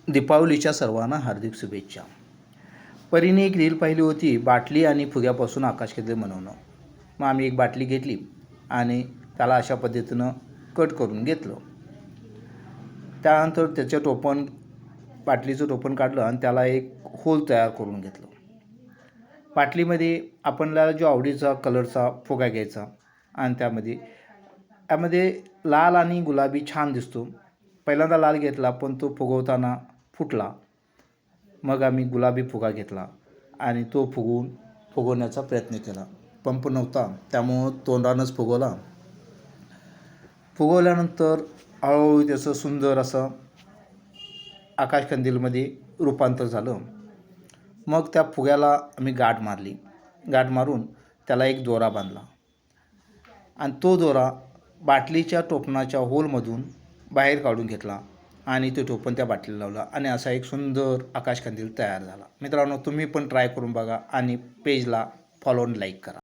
दीपावलीच्या सर्वांना हार्दिक शुभेच्छा. परीने एक रील पाहिली होती, बाटली आणि फुग्यापासून आकाशकंदील बनवणं. मग आम्ही एक बाटली घेतली आणि त्याला अशा पद्धतीनं कट करून घेतलं. त्यानंतर त्याचं टोपण, बाटलीचं टोपण काढलं आणि त्याला एक होल तयार करून घेतलं. बाटलीमध्ये आपल्याला जो आवडीचा कलरचा फुगा घ्यायचा आणि त्यामध्ये लाल आणि गुलाबी छान दिसतो. पहिल्यांदा लाल घेतला, पण तो फुगवताना फुटला. मग आम्ही गुलाबी फुगा घेतला आणि तो फुगवण्याचा प्रयत्न केला. पंप नव्हता, त्यामुळं तोंडानंच फुगवला. फुगवल्यानंतर हळूहळू त्याचं सुंदर असं आकाशकंदीलमध्ये रूपांतर झालं. मग त्या फुग्याला आम्ही गाठ मारली. गाठ मारून त्याला एक दोरा बांधला आणि तो दोरा बाटलीच्या टोपणाच्या होलमधून बाहेर काढून घेतला आणि ते टोपण त्या बाटलीला लावलं आणि असा एक सुंदर आकाशकंदील तयार झाला. मित्रांनो, तुम्ही पण ट्राय करून बघा आणि पेजला फॉलो आणि लाईक करा.